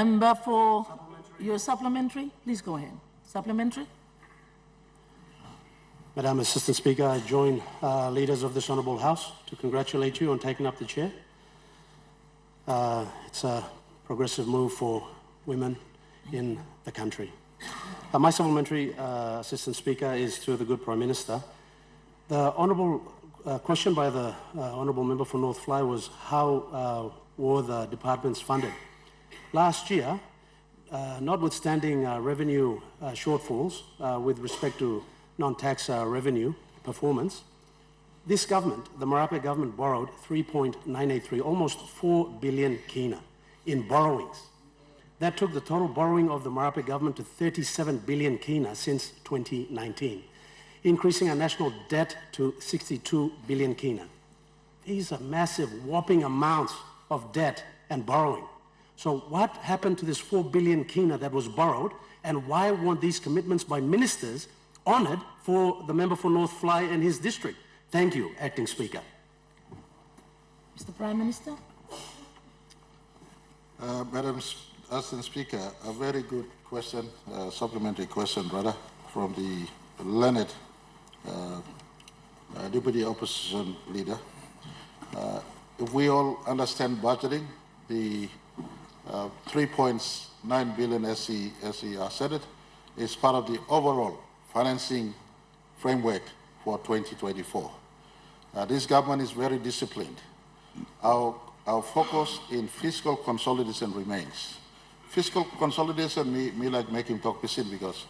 Member for your supplementary, please go ahead. Supplementary. Madam Assistant Speaker, I join leaders of this Honourable House to congratulate you on taking up the chair. It's a progressive move for women in the country. My supplementary, Assistant Speaker, is to the good Prime Minister. The honourable question by the honourable member for North Fly was how were the departments funded? Last year, notwithstanding revenue shortfalls with respect to non-tax revenue performance, this government, the Marape government, borrowed 3.983, almost 4 billion kina in borrowings. That took the total borrowing of the Marape government to 37 billion kina since 2019, increasing our national debt to 62 billion kina. These are massive, whopping amounts of debt and borrowing. So what happened to this 4 billion kina that was borrowed, and why weren't these commitments by ministers honoured for the member for North Fly and his district? Thank you, Acting Speaker. Mr. Prime Minister. Madam Assistant Speaker, a very good question, supplementary question, rather, from the learned Deputy Opposition Leader. If we all understand budgeting, the 3.9 billion, as he said it, is part of the overall financing framework for 2024. This government is very disciplined. Our focus in fiscal consolidation remains. Fiscal consolidation, me like make him talk pisin because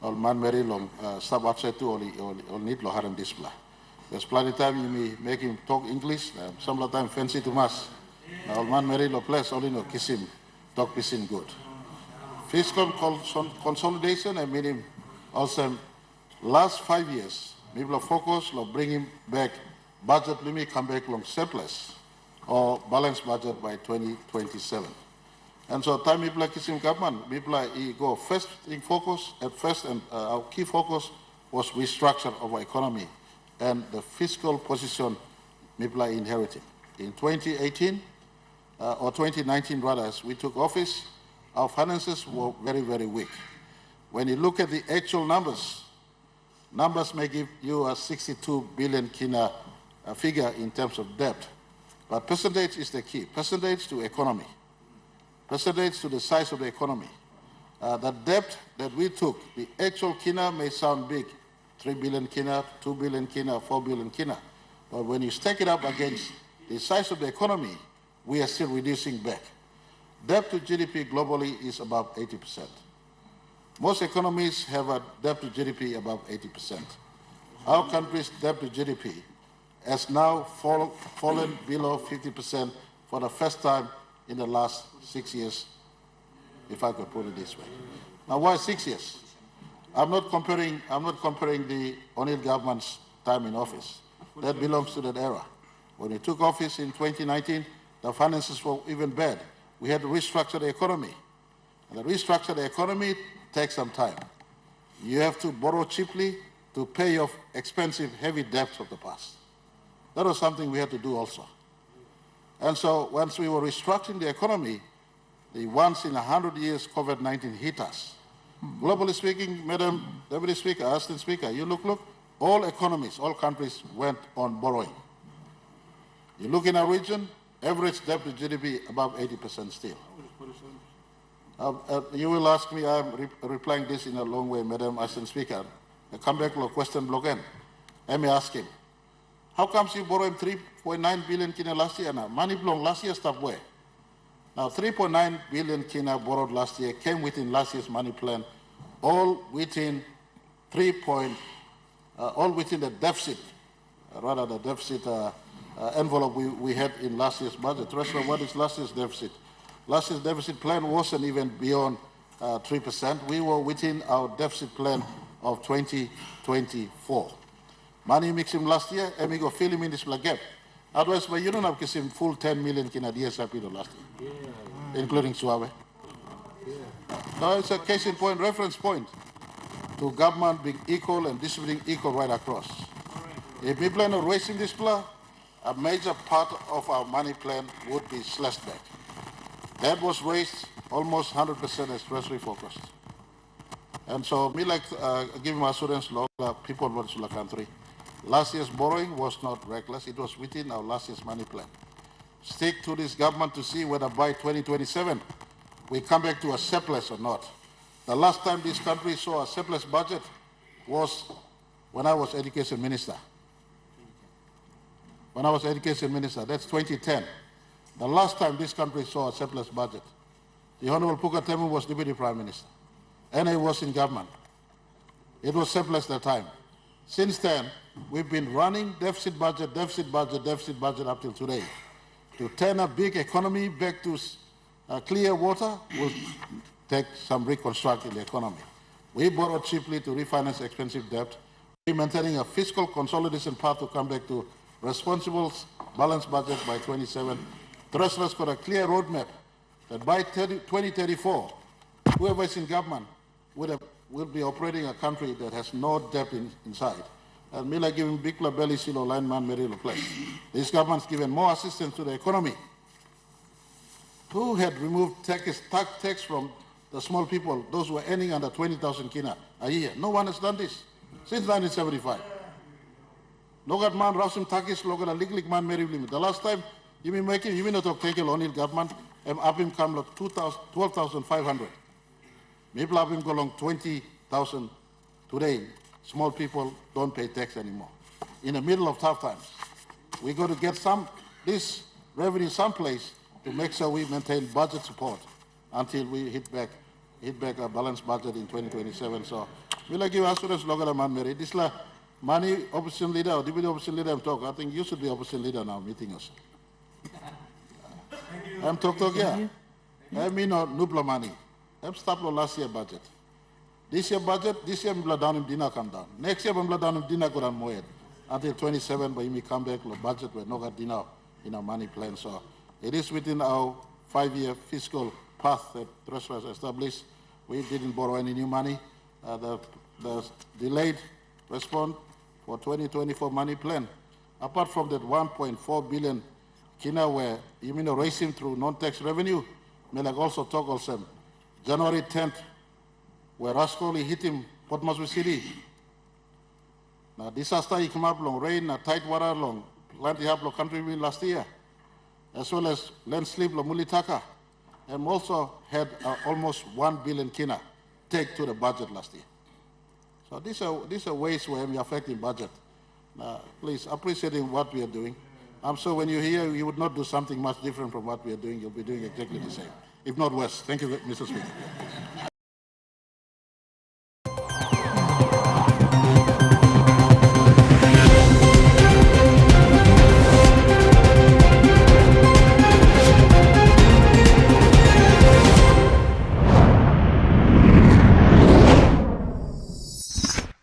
all man very long stop outside to all need lo haram display. There's plenty of time you may make him talk English, some of the time fancy to mass. All man very lo place only no kiss him talk pisin good. Fiscal consolidation, I mean him also last 5 years, people focus on bringing back budget limit come back long surplus or balanced budget by 2027. And so time people like Kisim government, people go first in focus at first, and our key focus was restructure of our economy and the fiscal position people are inheriting. In 2018 or 2019 rather, as we took office, our finances were very, very weak. When you look at the actual numbers may give you a 62 billion kina figure in terms of debt, but percentage is the key. Percentage to economy. Percentage to the size of the economy. The debt that we took, the actual kina may sound big, 3 billion kina, 2 billion kina, 4 billion kina, but when you stack it up against the size of the economy, we are still reducing back. Debt to GDP globally is above 80%. Most economies have a debt to GDP above 80%. Our country's debt to GDP has now fallen below 50% for the first time in the last 6 years, if I could put it this way. Now, why 6 years? I'm not comparing the O'Neill government's time in office. That belongs to that era. When he took office in 2019, the finances were even bad. We had to restructure the economy. And to restructure the economy takes some time. You have to borrow cheaply to pay off expensive, heavy debts of the past. That was something we had to do also. And so once we were restructuring the economy, the once in 100 years COVID-19 hit us. Globally speaking, Madam Deputy Speaker, Assistant Speaker, you look, all economies, all countries went on borrowing. You look in our region, average debt to GDP above 80% still. You will ask me, I'm replying this in a long way, Madam Assistant Speaker. I come back to a question block in. Let me ask him. How comes you borrowed 3.9 billion kina last year now? Money belong last year stuff where? Now 3.9 billion kina borrowed last year came within last year's money plan, all within all within the deficit, rather the deficit envelope we had in last year's budget. Treasurer, what is last year's deficit? Last year's deficit plan wasn't even beyond 3%. We were within our deficit plan of 2024. Money mix him last year, and we go fill him in this gap. Otherwise, but you don't have to him full 10 million kina DSRP last year, including Suave. Now it's a case in point, reference point to government being equal and distributing equal right across. If we plan on raising this plan, a major part of our money plan would be slashed back. That was raised almost 100% as treasury focused. And so, me like giving my assurance to people of the country, last year's borrowing was not reckless. It was within our last year's money plan. Stick to this government to see whether by 2027 we come back to a surplus or not. The last time this country saw a surplus budget was when I was education minister. When I was education minister, that's 2010. The last time this country saw a surplus budget. The Honorable Puka Temu was deputy prime minister, and he was in government. It was surplus that time. Since then, we've been running deficit budget up till today. To turn a big economy back to clear water will take some reconstructing the economy. We borrowed cheaply to refinance expensive debt. We're maintaining a fiscal consolidation path to come back to responsible, balanced budget by 27. Treasurer's got a clear roadmap that by 2034, whoever is in government will be operating a country that has no debt inside. And Mila giving big labelli silo line man Mary place. This government's given more assistance to the economy. Who had removed tax from the small people, those who are earning under 20,000 kina a year? No one has done this since 1975. Logat man rasim takis logat a liglik man Mary limit. The last time you mean making you mean not take a only government up him come like 12,500. Maybe up him go along 20,000 today. Small people don't pay tax anymore. In the middle of tough times, we got to get this revenue someplace to make sure we maintain budget support until we hit back a balanced budget in 2027. So, we'll give assurance local man Mary. This la money opposition leader or deputy opposition leader I'm talking. I think you should be opposition leader now meeting us. I'm talking here. I mean nubla money. I'm stop last year budget. This year budget, this year we down in Dina come down. Next year we down in Dina go down more. Until 27, but we come back, the budget will not get Dina in our money plan. So it is within our 5-year fiscal path that Treasury has established. We didn't borrow any new money. The delayed response for 2024 money plan, apart from that 1.4 billion kina where you mean raising through non-tax revenue, may like also talk also January 10th, where Rascoli hit him, Port Moresby City. Now, disaster he come up long rain, tight water long, plenty have long country last year, as well as landslip long Mulitaka, and also had almost 1 billion kina take to the budget last year. So these are ways where we are affecting budget. Please, appreciating what we are doing. I'm sure when you hear, you would not do something much different from what we are doing. You'll be doing exactly the same, if not worse. Thank you, Mr. Speaker.